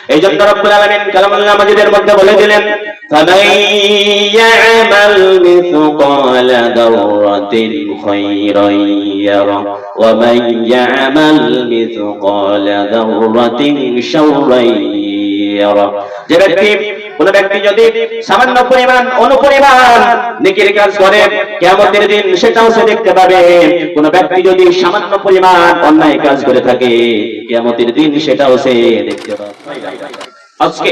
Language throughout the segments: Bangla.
এই জন্য রব্বুল আলামিন কালামুল মাজিদের মধ্যে বলে দিলেন ফামান ইয়ামাল মিসকালা দাররাতিন খায়রান ইয়ারা ওয়া মান ইয়ামাল মিসকালা দাররাতিন শাররান ইয়ারা। যে ব্যক্তি যদি সামান্য পরিমাণ অনুপরিমাণ নেকির কাজ করে কিয়ামতের দিন সেটাও সে দেখতে পাবে। কোন ব্যক্তি যদি সামান্য পরিমাণ অন্যায় কাজ করে থাকে কিয়ামতের দিন সেটাও সে দেখতে পাবে। আজকে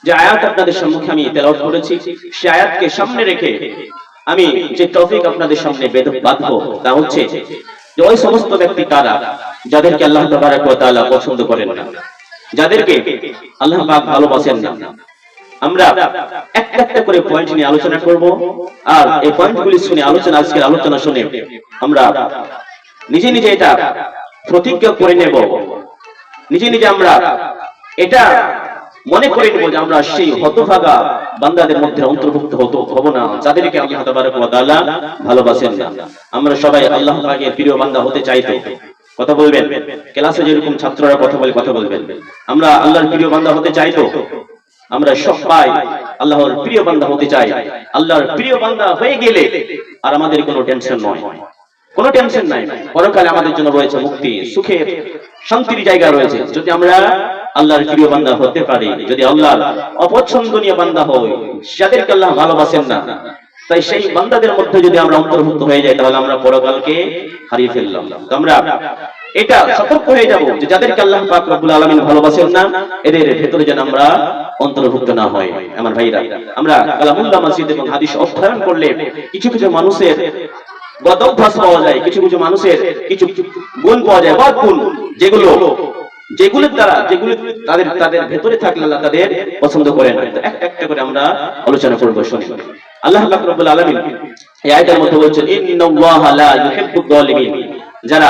যে আয়াত আপনাদের সম্মুখে আমি তেলাওয়াত করেছি সেই আয়াতকে সামনে রেখে আমি যে টপিক আপনাদের সামনে বাঁধবো তা হচ্ছে যে ওই সমস্ত ব্যক্তি কারা যাদেরকে আল্লাহ তাবারক ওয়া তাআলা পছন্দ করেন না, যাদেরকে আল্লাহ পাক ভালোবাসেন না। আমরা একটা একটা করে পয়েন্ট নিয়ে আলোচনা করব, আর এই পয়েন্টগুলি শুনে আজকের আলোচনা শুনে আমরা নিজে নিজে এটা প্রতিজ্ঞা করে নেব, নিজে নিজে আমরা এটা মনে করে নেব যে আমরা সেই হতভাগা বান্দাদের মধ্যে অন্তর্ভুক্ত হব না যাদেরকে আল্লাহ তাবারক ওয়া তাআলা ভালোবাসেন না। আমরা সবাই আল্লাহ পাকের প্রিয় বান্দা হতে চাই তো? কথা বলবেন। ক্লাসে যেরকম ছাত্ররা কথা বলবেন, আমরা আল্লাহর প্রিয় বান্দা হতে চাই তো? আমরা সবাই আল্লাহর প্রিয় বান্দা হতে চাই। আল্লাহর প্রিয় বান্দা হয়ে গেলে আর আমাদের কোনো টেনশন নয়, কোনো টেনশন নাই। পরকালে আমাদের জন্য রয়েছে মুক্তি, সুখের, শান্তির জায়গা রয়েছে যদি আমরা আল্লাহর প্রিয় বান্দা হতে পারি। যদি আল্লাহর অপছন্দনীয় বান্দা হই, যাদেরকে আল্লাহ ভালোবাসেন না, তাই সেই বান্দাদের মধ্যে যদি আমরা অন্তর্ভুক্ত হয়ে যাই তাহলে আমরা পরকালকে হারিয়ে ফেললাম। তো আমরা এটা সতর্ক হয়ে যাব যে যাদেরকে আল্লাহ পাক রব্বুল আলামিন ভালোবাসেন না এদের ভেতরে যেন আমরা অন্তর্ভুক্ত না হই। আমার ভাইরা, আমরা কালামুল্লাহ মাসজিদ এবং হাদিস অধ্যয়ন করলে কিছু কিছু মানুষের বদঅভ্যাস পাওয়া যায়, কিছু কিছু মানুষের কিছু গুণ পাওয়া যায়, বদ গুণ, যেগুলো তাদের ভেতরে থাকলে আল্লাহ তাদের পছন্দ করেন। একটা করে আমরা আলোচনা করব। শুনি আল্লাহ পাক রব্বুল আলামিন এই আয়াতের মধ্যে বলেছেন ইন্নাল্লাহা লা ইউহিব্বুয যালিমিন। যারা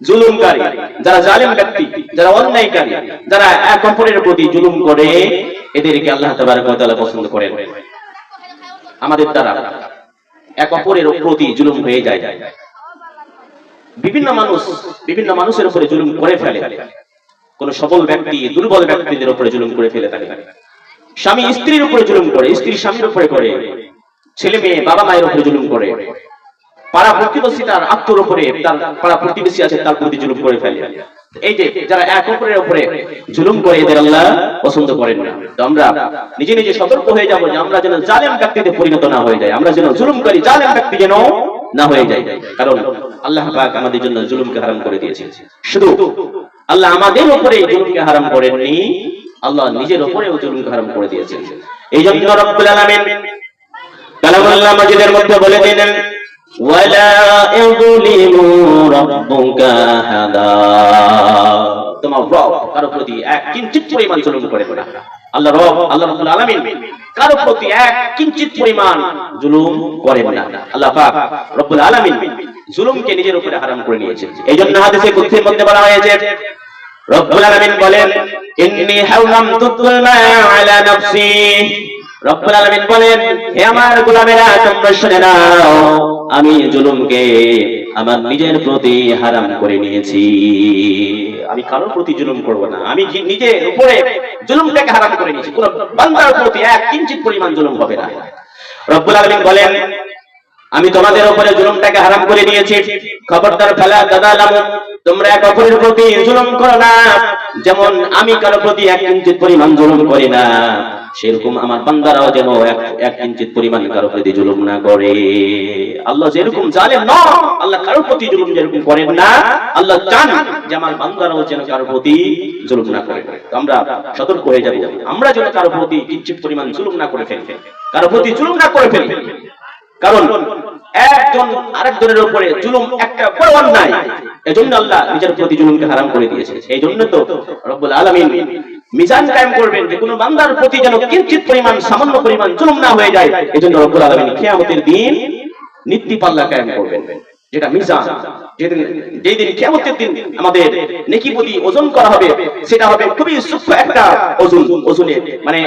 জুলুমকারী, যারা জালেম ব্যক্তি, যারা অন্যায়কারী, যারা এক অপরের প্রতি জুলুম করে এদেরকে আল্লাহ তাবারক ওয়া তাআলা পছন্দ করেন। আমাদের দ্বারা এক অপরের প্রতি জুলুম হয়ে যায়। বিভিন্ন মানুষের উপরে জুলুম করে ফেলে। কোন সবল ব্যক্তি দুর্বল ব্যক্তিদের উপরে জুলুম করে ফেলে থাকে। স্বামী স্ত্রীর উপরে জুলুম করে, স্ত্রী স্বামীর উপরে করে, ছেলে মেয়ে বাবা মায়ের উপরে জুলুম করে, পাড়া প্রতিবেশী তার আত্মীয়র উপরে, তার পাড়া প্রতিবেশী আছে তার প্রতি জুলুম করে ফেলে। এই যে যারা এক অপরের উপরে জুলুম করে এদের আল্লাহ পছন্দ করেন না। তো আমরা নিজে নিজে সতর্ক হয়ে যাব যে আমরা যেন জালেম ব্যক্তিতে পরিণত না হয়ে যাই, আমরা যেন জুলুমকারী জালেম ব্যক্তি যেন না হয়ে যাই। কারণ আল্লাহ পাক আমাদের জন্য জুলুমকে হারাম করে দিয়েছেন। শুধু আল্লাহ আমাদের উপরে জুলুমকে হারাম করেননি, আল্লাহ নিজের উপরেও জুলুমকে হারাম করে দিয়েছেন। এই জন্য রব্বুল আলামিন কালামুল্লাহ মাজিদের মধ্যে বলে দিলেন ওয়ালা ইযলিমু রাব্বুকা আহাদা। তোমার রব কারো প্রতি এক কিঞ্চিত পরিমাণ জুলুম করে না। আল্লাহ রাব্বুল আলামিন কারো প্রতি এক কিঞ্চিত পরিমাণ জুলুম করেন না। আল্লাহ পাক রব্বুল আলামিন জুলুমকে নিজের উপরে হারাম করে নিয়েছেন। এইজন্য হাদিসে কুদসির মধ্যে বলা হয়েছে রব্বুল আলামিন বলেন ইন্নী হারামতু যুলমা আলা নাফসি। রব্বুল আলামিন বলেন হে আমার গোলামেরা তোমরা শুনে নাও, আমি জুলুমকে আমার নিজের প্রতি হারাম করে নিয়েছি। আমি কারোর প্রতি জুলুম করব না, আমি নিজের উপরে জুলুমটাকে হারাম করে নিয়েছি। কোন বান্দার প্রতি এক কিঞ্চিত পরিমাণ জুলুম হবে না। রব্বুল আলামিন বলেন আমি তোমাদের উপরে জুলুমটাকে হারাম করে দিয়েছি। খবরদার ফালা তাযালামু, তোমরা এক অপরের প্রতি জুলুম করো না। যেমন আমি কারো প্রতি এক কিঞ্চিত পরিমাণ জুলুম করি না, সেরকম আমার বান্দারাও যেন এক কিঞ্চিত পরিমাণ কারো প্রতি জুলুম না করে। আল্লাহ যেরকম জালেম নয়, আল্লাহ কারো প্রতি জুলুম যেরকম করেন না, আল্লাহ চান যে আমার বান্দারাও যেন কারো প্রতি জুলুম না করে। আমরা সতর্ক হয়ে যাব, আমরা যেন কারো প্রতি কিঞ্চিত পরিমাণ জুলুম না করে ফেলি, কারো প্রতি জুলুম না করে ফেলি। কারণ একজন আরেকজনের উপরে জুলুম একটা বড় অন্যায়। এজন্য আল্লাহ নিজের প্রতি জুলুমকে হারাম করে দিয়েছে। এই জন্য তো রব্বুল আলামিন মিজান কায়েম করবেন যে কোনো বান্দার প্রতি যেন কিঞ্চিত পরিমাণ সামান্য পরিমাণ জুলুম না হয়ে যায়। এজন্য রব্বুল আলামিন কিয়ামতের দিন নীতি পাল্লা কায়েম করবেন, যেটা মিজান। যেদিন কিয়ামতের দিন আমাদের নেকি প্রতি ওজন করা হবে, সেটা হবে খুবই সূক্ষ্ম একটা ওজনে, মানে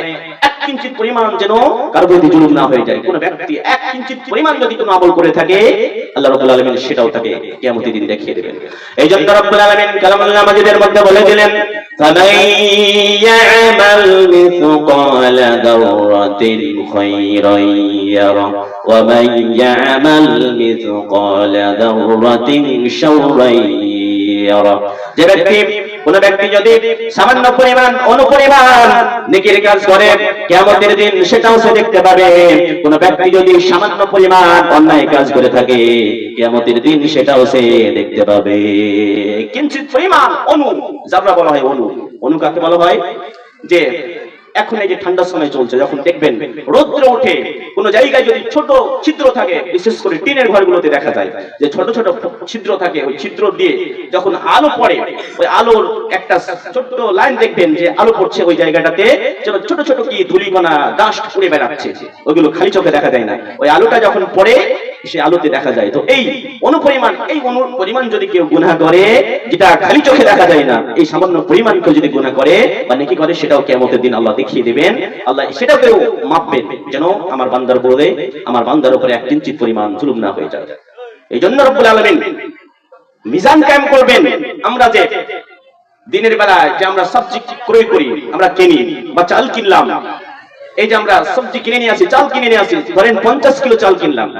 এক কিঞ্চিত পরিমাণ যেন কারো প্রতি জুলুম না হয়ে যায়। কোন ব্যক্তি এক কিঞ্চিত পরিমাণ যদি কোনো আমল করে থাকে আল্লাহ রাব্বুল আলামিন সেটাও তাকে কিয়ামতের দিন দেখিয়ে দেবেন। এই জন্য রাব্বুল আলামিন কালামুল্লাহ মাজিদের মধ্যে বলে দিলেন ফামান مثقال ذرة خيرا يره ومن يعمل مثقال ذرة شرا يره। যে ব্যক্তি কোন ব্যক্তি যদি সামান্য পরিমাণ অনুপরিমাণ নেকির কাজ করে কিয়ামতের দিন সেটাও সে দেখতে পাবে। কোন ব্যক্তি যদি সামান্য পরিমাণ অন্যায় কাজ করে থাকে কিয়ামতের দিন সেটাও সে দেখতে পাবে। কিঞ্চিত পরিমাণ অনু, যারা বলা হয় অনু, অনু কাকে বলা হয়? যে এখন এই যে ঠান্ডার সময় চলছে, যখন দেখবেন রৌদ্র ওঠে, কোন জায়গায় যদি ছোট ছিদ্র থাকে, বিশেষ করে টিনের ঘরগুলোতে দেখা যায় যে ছোট ছোট ছিদ্র থাকে, ওই ছিদ্র দিয়ে যখন আলো পড়ে, ওই আলোর একটা ছোট্ট লাইন দেখবেন যে আলো পড়ছে ওই জায়গাটাতে, ছোট ছোট কি ধুলিকণা ডাস্ট উড়ে বেড়াচ্ছে, ওইগুলো খালি চোখে দেখা যায় না, ওই আলোটা যখন পড়ে সে আলোতে দেখা যায়। তো এই অনুপরিমাণ, এই অনুপরিমাণ যদি কেউ গুনাহ করে যেটা খালি চোখে দেখা যায় না, এই সামান্য পরিমাণ কেউ যদি গুনাহ করে বা নেকি করে, সেটাও কিয়ামতের দিন আল্লাহ দেখিয়ে দিবেন। আল্লাহ সেটাকেও মাপবেন যেন আমার বান্দার উপরে, আমার বান্দার উপরে এক কিঞ্চিত পরিমাণ জুলুম না হয়ে যায়। এই জন্য রব্বুল আলামিন মিজান কায়েম করবেন। আমরা যে দিনের বেলায় যে আমরা সবজি ক্রয় করি, আমরা কিনি বা চাল কিনলাম, এই যে আমরা সবজি কিনে নিয়ে আসি, চাল কিনে নিয়ে আসি, ধরেন 50 কিলো চাল কিনলাম,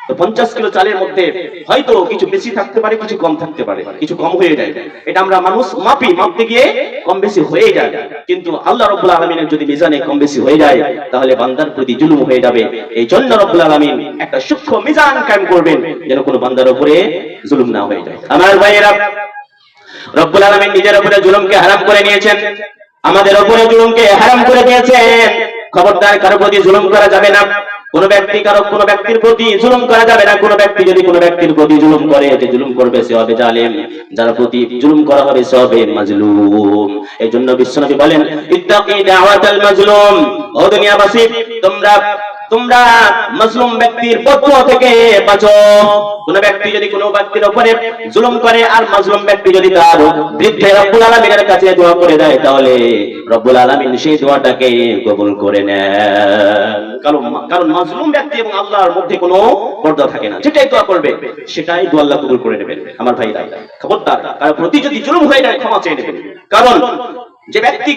তো 50 কিলো চালের মধ্যে হয়তো কিছু বেশি থাকতে পারে, কিছু কম থাকতে পারে, কিছু কম হয়ে যায়। এটা আমরা মানুষ মাপি, মাপতে গিয়ে কম বেশি হয়ে যায়। কিন্তু আল্লাহ রাব্বুল আলামিনের যদি মিজানে কম বেশি হয়ে যায় তাহলে বান্দার প্রতি জুলুম হয়ে যাবে। এই জন্য রাব্বুল আলামিন একটা সূক্ষ্ম মিজান কায়েম করবেন যেন কোনো বান্দার উপরে জুলুম না হয়ে যায়। আমার ভাইয়েরা, রব্বুল আলামিন নিজের উপরে জুলুমকে হারাম করে নিয়েছেন, আমাদের উপরে জুলুমকে হারাম করে দিয়েছেন। খবরদার কারো প্রতি জুলুম করা যাবে না, কোন ব্যক্তি কোন ব্যক্তির প্রতি জুলুম করা যাবে না। কোন ব্যক্তি যদি কোন ব্যক্তির প্রতি জুলুম করে, যে জুলুম করবে সে হবে জালেম, যার প্রতি জুলুম করা হবে সে হবে মাজলুম। এই জন্য বিশ্বনবী বলেন, ইত্তাকি দাওয়াতাল মাজলুম, ও দুনিয়াবাসী তোমরা মাজলুম ব্যক্তির পক্ষ থেকে বাঁচো। কোন ব্যক্তি যদি কোন ব্যক্তির উপরে জুলুম করে আর মাজলুম ব্যক্তি যদি তার বিরুদ্ধে রব্বুল আলামিনের কাছে দোয়া করে দেয়, তাহলে রব্বুল আলামিন সেই দোয়াটাকে কবুল করে নেন। কারণ মাজলুম ব্যক্তি এবং আল্লাহর মধ্যে কোনো পর্দা থাকে না, যেটাই দোয়া করবে সেটাই দোয়া আল্লাহ কবুল করে নেবেন। আমার ভাইরা, খবরদার কারো প্রতি যদি জুলুম হয়ে যায় ক্ষমা চেয়ে নেবেন। কারণ যে ব্যক্তি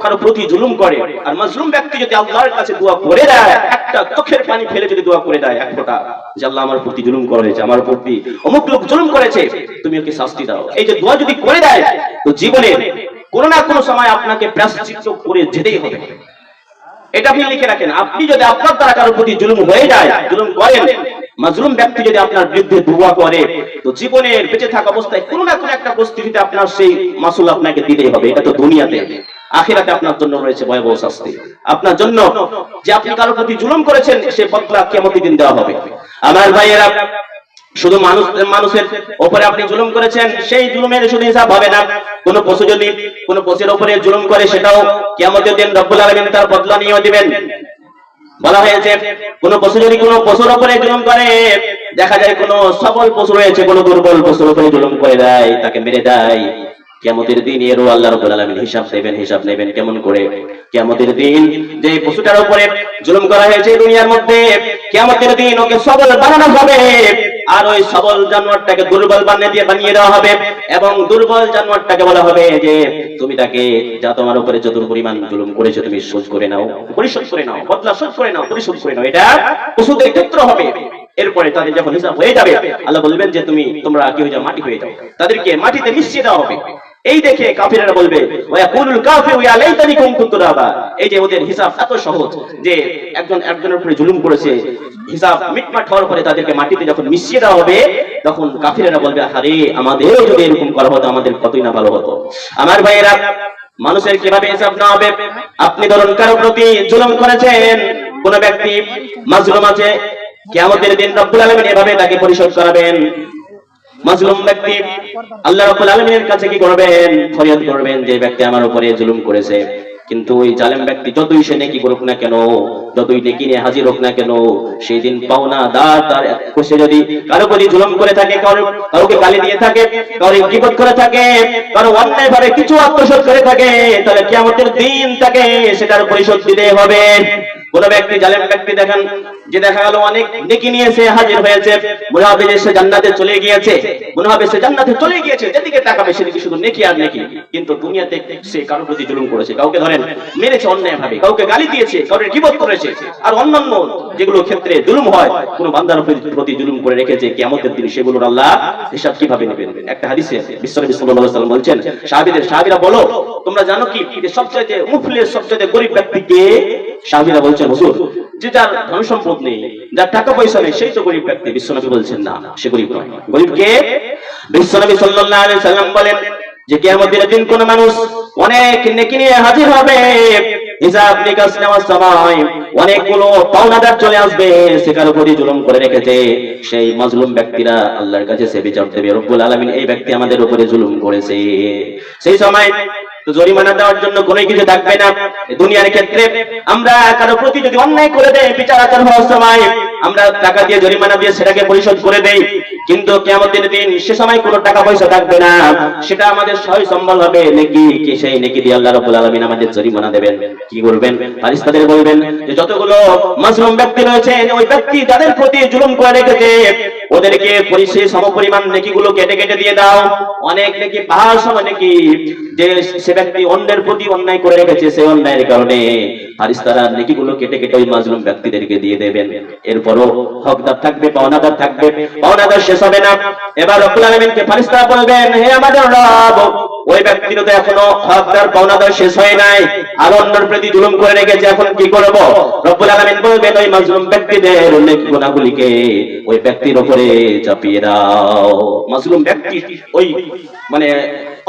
কারো প্রতি জুলুম করে আর মাজলুম ব্যক্তি যদি আল্লাহর কাছে দোয়া করে দেয়, একটা চোখের পানি ফেলে যদি দোয়া করে দেয় এক ফোঁটা, যে আল্লাহ আমার প্রতি জুলুম করেছে, আমার প্রতি অমুক লোক জুলুম করেছে, তুমি ওকে শাস্তি দাও, এই যে দোয়া যদি করে দেয়, তো জীবনে কোনো না কোনো সময় আপনাকে প্রায়শ্চিত্ত করে যেতেই হবে। এটা আপনি লিখে রাখেন। আপনি যদি আপনার দ্বারা কারোর প্রতি জুলুম হয়ে যায়, জুলুম করেন, মাজলুম ব্যক্তি যদি আপনার বিরুদ্ধে দোয়া করে, তো জীবনের বেঁচে থাকা অবস্থায় কোনো না কোনো একটা পরিস্থিতিতে আপনার সেই মাসুল আপনাকে দিতেই হবে। এটা তো দুনিয়াতে, আখিরাতে আপনার জন্য রয়েছে ভয়াবহ শাস্তি। আপনার জন্য যে আপনি কারোর প্রতি জুলুম করেছেন সে বদলা কিয়ামতের দিন দেওয়া হবে। আমার ভাইয়েরা, শুধু মানুষের উপরে আপনি জুলুম করেছেন, সেই জুলুমের শুধু হিসাব হবে না। কোন পশু যদি কোন পশুর উপরে জুলুম করে, সেটাও কিয়ামতের দিন রব্বুল আলামিন তার বদলা নিয়ে দিবেন। বলা হয়েছে কোন পশু যদি কোন পশুর উপরে জুলুম করে, দেখা যায় কোন সবল পশু রয়েছে, কোন দুর্বল পশুর উপরে জুলুম করে দেয়, তাকে মেরে দেয়, কিয়ামতের দিন এরও আল্লাহ রাব্বুল আলামিন হিসাব নেবেন। কেমন করে? কিয়ামতের দিন যে পশুটার উপরে জুলুম করা হয়েছে দুনিয়ার মধ্যে, কিয়ামতের দিন ওকে সবল বানানো হবে, আর ওই সবল জানোয়ারটাকে দুর্বল বানিয়ে দেওয়া হবে, এবং দুর্বল জানোয়ারটাকে বলা হবে যে তুমি তাকে, যা তোমার উপরে যত পরিমাণ জুলুম করেছে তুমি শোধ করে নাও, পরিশোধ করে নাও, বদলা শোধ করে নাও, পরিশোধ করে নাও। এটা পশুদের ক্ষেত্রে হবে। এরপরে তাদের যখন হিসাব হয়ে যাবে, আল্লাহ বলবেন যে তোমরা কি হয়ে যাও, মাটি হয়ে যাও, তাদেরকে মাটিতে মিশিয়ে দেওয়া হবে। এই দেখে কাফিররা বলবে, ওয়াকুলুল কাফিরু ইয়া লাইতানি কুনতু তুরাবা। এই যে ওদের হিসাব এত সহজ যে একজনের উপরে জুলুম করেছে, হিসাব মিটমাট হওয়ার পরে তাদেরকে মাটিতে যখন মিশিয়ে দেওয়া হবে, তখন কাফিররা বলবে, আরে আমাদেরও যদি এরকম করা হতো আমাদের কতই না ভালো হতো। আমার ভাইয়েরা, মানুষের কিভাবে হিসাব না হবে? আপনি ধরুন কারো প্রতি জুলুম করেছেন, কোন ব্যক্তি মাজলুম আছে, কিয়ামতের দিন রব্বুল আলামিন এভাবে তাকে পরিশোধ করাবেন। মাজলুম ব্যক্তি আল্লাহ রাব্বুল আলামিনের কাছে কি করবেন? ফরিয়াদ করবেন যে ব্যক্তি আমার উপরে জুলুম করেছে। কিন্তু ওই জালেম ব্যক্তি যতই সে নেকি করুক না কেন, যতই নেকি নিয়ে হাজির হোক না কেন, সেই দিন পাওনা দার তার কোষে যদি কারো প্রতি জুলুম করে থাকে, কাউকে গালি দিয়ে থাকে, কারো গীবত করে থাকে, কারো অন্যায় ভাবে কিছু আত্মসাৎ করে থাকে, তাহলে কিয়ামতের দিন তাকে সেটার পরিশোধ দিতে হবে। কোন ব্যক্তি জালেম ব্যক্তি দেখেন যে দেখা গেল অনেক নেকি নিয়েছে হাজির হয়েছে, মনে হবে যে সে জান্নাতে চলে গিয়েছে, মনে হবে সে জান্নাতে চলে গিয়েছে, যেদিকে তাকাবে সেদিকে শুধু নেকি আর নেকি। কিন্তু দুনিয়াতে সে কারোর প্রতি জুলুম করেছে, কাউকে ধরেন মেরেছে অন্যায় ভাবে, কাউকে গালি দিয়েছে, কাউকে গীবত করেছে, আর অন্যান্য যেগুলো ক্ষেত্রে জুলুম হয় কোন বান্দার প্রতি জুলুম করে রেখেছে, কিয়ামতের দিনে সেগুলোর আল্লাহ হিসাব কিভাবে নেবেন। একটা হাদিসে বিশ্বনবী সাল্লাল্লাহু আলাইহি ওয়াসাল্লাম বলছেন, সাহাবীরা বলো তোমরা জানো কি সবচেয়ে মুফলিস সবচেয়ে গরিব ব্যক্তি কে? সাহাবীরা বলছেন, হুজুর যে যার ধন সম্পদ নেই, যার টাকা পয়সা নেই, সেই তো গরিব ব্যক্তি। বিশ্বনবী বলছেন, না, সে গরিব নয়। গরিব কে? বিশ্বনবী সাল্লাল্লাহু আলাইহি ওয়াসাল্লাম বলেন যে কিয়ামতের দিন কোন মানুষ অনেক নেকি নিয়ে হাজির হবে, হিসাব নিকাশ নেওয়ার সময় অনেকগুলো পাওনাদার চলে আসবে, সে কারো প্রতি জুলুম করে রেখেছে, সেই মাজলুম ব্যক্তিরা আল্লাহর কাছে সে বিচার দেবে, রব্বুল আলামিন এই ব্যক্তি আমাদের উপরে জুলুম করেছে। সেই সময় জরিমানা দেওয়ার জন্য কোনো কিছু থাকবে না। দুনিয়ার ক্ষেত্রে আমরা কারো প্রতি যদি অন্যায় করে দেই, বিচার আচার হওয়ার সময় আমরা টাকা দিয়ে জরিমানা দিয়ে সেটাকে পরিশোধ করে দেই, কিন্তু কিয়ামতের দিন সে সময় কোনো টাকা পয়সা থাকবে না, সেটা আমাদের সহায় সম্বল হবে নেকি, কি সেই নেকি দিয়ে আল্লাহ রাব্বুল আলামিন আমাদের জরিমানা দেবেন। কি করবেন? ফারিস্তাদের বলবেন যে যতগুলো মাজলুম ব্যক্তি রয়েছে, ওই ব্যক্তি যাদের প্রতি জুলুম করে রেখেছে ওদেরকে পরিশেষ সমপরিমাণ নেকিগুলো কেটে কেটে দিয়ে দাও। অনেক নেকি, পাহাড় সমান নেকি, যে সে ব্যক্তি অন্যের প্রতি অন্যায় করে রেখেছে, সেই অন্যায়ের কারণে ফারিস্তারা নেকিগুলো কেটে কেটে ওই মাজলুম ব্যক্তিদেরকে দিয়ে দেবেন। এরপরও হকদার থাকবে, পাওনাদার থাকবে, পাওনাদার শেষ হবে না। এবার রব্বুল আলামিনকে ফারিস্তারা বলবেন, হে আমাদের রব, ওই ব্যক্তির তো এখনো হকদার পাওনাদার শেষ হয় নাই, আর অন্যের প্রতি জুলুম করে রেখেছে, এখন কি করব? রব্বুল আলামিন বলবেন, ওই মাজলুম ব্যক্তিদের নেকি গুনাহগুলিকে ওই ব্যক্তির উপরে চাপিয়ে দাও। মাজলুম ব্যক্তি ওই মানে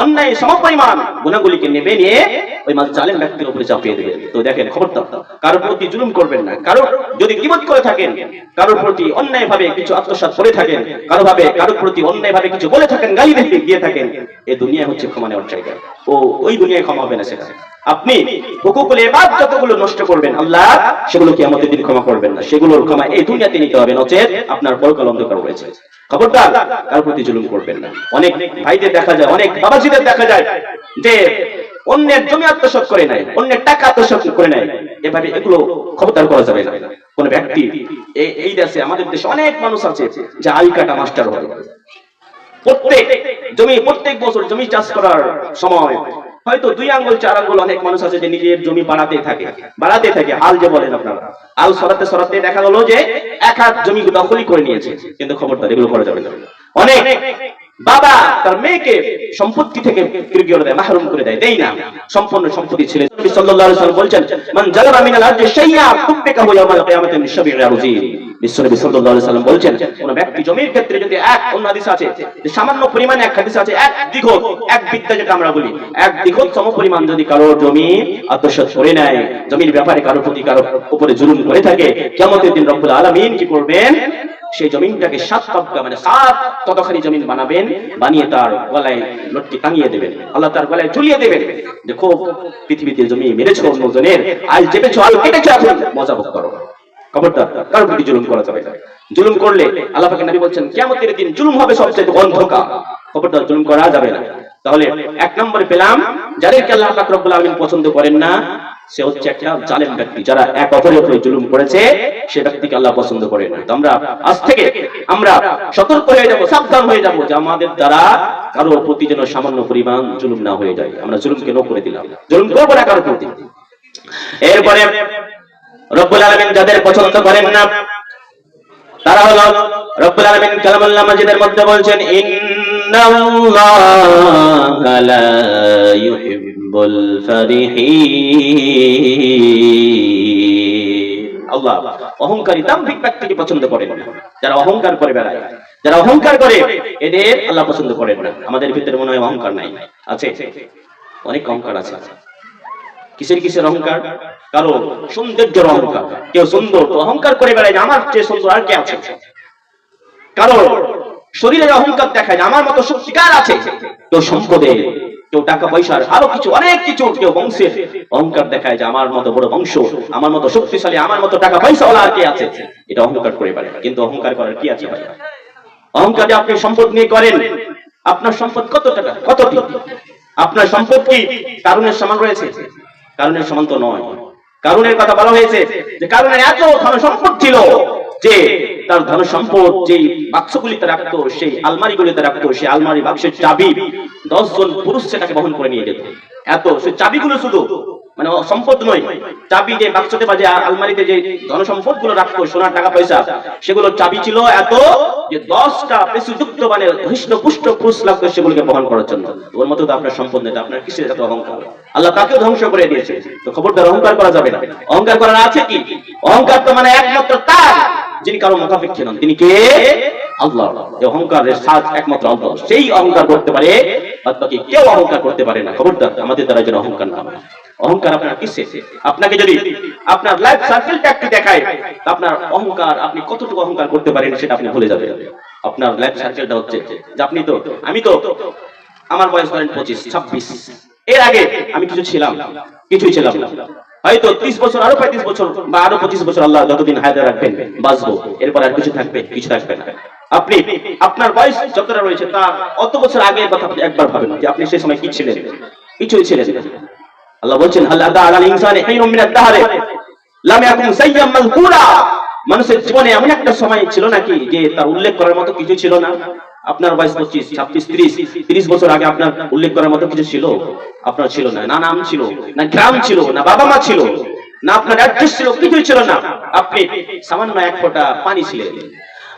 অন্যায় সমপরিমাণ গুনাহগুলিকে নেবে নিয়ে ওই জালেম ব্যক্তির উপরে চাপিয়ে দেবে। তো দেখেন, খবরদার কারোর প্রতি জুলুম করবেন না। কারো যদি গীবত করে থাকেন, কারোর প্রতি অন্যায় ভাবে কিছু আত্মসাৎ করে থাকেন, কারোর প্রতি অন্যায় ভাবে কিছু বলে থাকেন, গালি দিয়ে থাকেন, এই দুনিয়া হচ্ছে ক্ষমা নেওয়ার জায়গা। ওই দুনিয়ায় ক্ষমা হবে না। সেটা আপনি হুকুকুল ইবাদ যতগুলো নষ্ট করবেন, আল্লাহ সেগুলো কিয়ামতের দিন ক্ষমা করবেন না। সেগুলোর ক্ষমা এই দুনিয়াতে নিতে হবে, নচেত আপনার পরকাল অন্ধকার রয়েছে। খবরদার কারোর প্রতি জুলুম করবেন না। অনেক ভাইদের দেখা যায়, অনেক বাবাজিদের দেখা যায় যে অন্যের জমি আত্মসাৎ করে নাই, অন্যের টাকা আত্মসাৎ করে নাই, এভাবে এগুলো খবরদার করা যাবে না। কোন ব্যক্তি এই দেশে, আমাদের দেশে অনেক মানুষ আছে যে আলকাটা মাস্টার হয়, প্রত্যেক বছর জমি চাষ করার সময় হয়তো 2 আঙ্গুল 4 আঙ্গুল, অনেক মানুষ আছে যে নিজের জমি বাড়াতে থাকে, হাল যে বলেন আপনারা, হাল সরাতে দেখা গেল যে 1 হাত জমি দখলই করে নিয়েছে। কিন্তু খবরদার এগুলো করা যাবে না। অনেক বাবা তার মেয়েকে সম্পত্তি থেকে মাহরুম করে দেয় না, সম্পূর্ণ সম্পত্তি ছেলে। নবী সাল্লাল্লাহু আলাইহি ওয়াসাল্লাম বলেন, মান জালামা মিনাল আরদি শাইআ কুব্বিকাহু ইয়াওমাল কিয়ামাতি মিন শাবি'il আরজিল। বিশ্বনবী সাল্লাল্লাহু আলাইহি ওয়াসাল্লাম বলেন, কোন ব্যক্তি জমির ক্ষেত্রে যদি অন্য হাদিস আছে যে সামান্য পরিমাণে, এক হাদিস আছে এক দিঘত, এক বিত্তা যেটা আমরা বলি, এক দিঘত সমপরিমাণ যদি কারো জমি আত্মসাৎ করে নেয়, জমির ব্যাপারে কারো প্রতি কারো উপরে জুলুম করে থাকে, কিয়ামতের দিন রব্বুল আলামিন কি করবেন? সেই জমিনটাকে 7 তবকা, মানে 7 ততখানি জমিন বানাবেন, বানিয়ে তার গলায় লটকি টাঙিয়ে দেবেন, আল্লাহ তার গলায় ঝুলিয়ে দেবেন। দেখো, পৃথিবীতে জমি মেরেছো অন্যজনের, আজ চেপেছো, আল কেটেছো, এখন মজা ভোগ করো। খবরদার কারোর প্রতি জুলুম করা যাবে না। জুলুম করলে আল্লাহ পাকের নবী বলছেন, কিয়ামতের দিন জুলুম হবে সবচেয়ে অন্ধকার। খবরদার জুলুম করা যাবে না। তাহলে 1 নম্বরে পেলাম, যাদেরকে আল্লাহ পাক রব্বুল আলামিন পছন্দ করেন না, সে হচ্ছে একটা জালেম ব্যক্তি। যারা এক অপরের উপরে জুলুম করেছে, সে ব্যক্তিকে আল্লাহ পছন্দ করেন না। তো আমরা আজ থেকে আমরা সতর্ক হয়ে যাব, সাবধান হয়ে যাব, যে আমাদের দ্বারা কারো প্রতি যেন সামান্য পরিমাণ জুলুম না হয়ে যায়। আমরা জুলুমকে নো করে দিলাম, জুলুম করব না কারো প্রতি। এরপরে রব্বুল আলামিন যাদের পছন্দ করেন না, তারা হলো, রব্বুল আলামিন কালামুল্লাহ মাজিদের মধ্যে বলছেন, ইন্নাল্লাহা লা ইউহিব্বুল ফারিহিন। আল্লাহ অহংকারী দাম্ভিক ব্যক্তিকে পছন্দ করেন না। যারা অহংকার করে বেড়ায়, যারা অহংকার করে, এদের আল্লাহ পছন্দ করেন না। আমাদের ভিতরে মনে হয় অহংকার নাই, আছে অনেক অহংকার আছে। কিসের অহংকার? কারো সৌন্দর্যের অহংকার। কেউ সুন্দর তো অহংকার করে বেড়ায়, আমার চেয়ে সুন্দর আর কে আছে। কারো শরীরের অহংকার দেখায় যে আমার মতো শক্তিকার আছে। কেউ সম্পদের, কেউ টাকা পয়সার, আরো কিছু অনেক কিছু, কেউ বংশের অহংকার দেখায় যে আমার মতো বড় বংশ, আমার মতো শক্তিশালী, আমার মতো টাকা পয়সা ওলা আর কে আছে। এটা অহংকার করে বেড়ায়। কিন্তু অহংকার করার কি আছে ভাই? অহংকার যে আপনি সম্পদ নিয়ে করেন, আপনার সম্পদ কত টাকা, কতটি? আপনার সম্পদ কি কারণের সমান রয়েছে? কারণের সমান তো নয়। কারুনের কথা বলা হয়েছে যে কারুনের এত ধন সম্পদ ছিল যে তার ধন সম্পদ যে বাক্সগুলিতে রাখতো, সেই আলমারিগুলিতে রাখতো, সেই আলমারি বাক্সের চাবি 10 জন পুরুষ সেটাকে বহন করে নিয়ে যেত। এত সেই চাবিগুলো শুধু মানে সম্পদ নয়, চাবি যে বাক্সতে বা যে আলমারিতে যে ধন সম্পদ গুলো রাখতো, সোনার টাকা পয়সা, সেগুলো চাবি ছিল এত যে 10টা পেশিযুক্ত মানে হৃষ্ট পুষ্ট পুরুষ লাগতো সেগুলোকে বহন করার জন্য। ওর মতো তো আপনার সম্পদ নেই, আপনার কিসের এত অহংকার? আল্লাহ তাকেও ধ্বংস করে দিয়েছে। তো খবরদার অহংকার করা যাবে না। অহংকার করার আছে কি? অহংকার তো মানে একমাত্র তার যিনি কারো মুখাপেক্ষী নন, তিনি কে? আল্লাহ। এই অহংকারের সাজ একমাত্র আল্লাহ, সেই অহংকার করতে পারে, বাকি কেউ অহংকার করতে পারে না। খবরদার আমাদের দ্বারা যেন অহংকার না হয়। অহংকার আপনার কিসে? আপনাকে যদি আপনার লাইফ সার্কেলটা একটু দেখায়, আপনার অহংকার, আপনি কতটুকু অহংকার করতে পারেন সেটা আপনি ভুলে যাবেন। আপনার লাইফ সার্কেলটা হচ্ছে যে আপনি তো, আমি তো, আমার বয়স ধরেন 25-26, এর আগে আমি কিছুই ছিলাম না। হয়তো 30 বছর, আরো 35 বছর বা আরো 25 বছর আল্লাহ যতদিন হায়াতে রাখবেন বাঁচবো, এরপর আর কিছু থাকবে না। আপনি আপনার বয়স যতটা রয়েছে তার অত বছর আগের কথা আপনি একবার ভাবেন যে আপনি সেই সময় কি ছিলেন? কিছুই ছিলেন না। আল্লাহ বলছেন হাল আতা আলাল ইনসানি হিনুম মিনাদ দাহরি লাম ইয়াকুন সাইয়্যাম মাযকুরা। মানুষের জীবনে এমন একটা সময় ছিল নাকি যে তার উল্লেখ করার মতো কিছু ছিল না? আপনার বয়স 25, 26, 30 বছর আগে আপনার উল্লেখ করার মতো কিছু ছিল? আপনার ছিল না। না নাম ছিল, না গ্রাম ছিল, না বাবা মা ছিল, না আপনার অ্যাড্রেস ছিল, কিছুই ছিল না। আপনি সামান্য এক ফোঁটা পানি ছিলেন,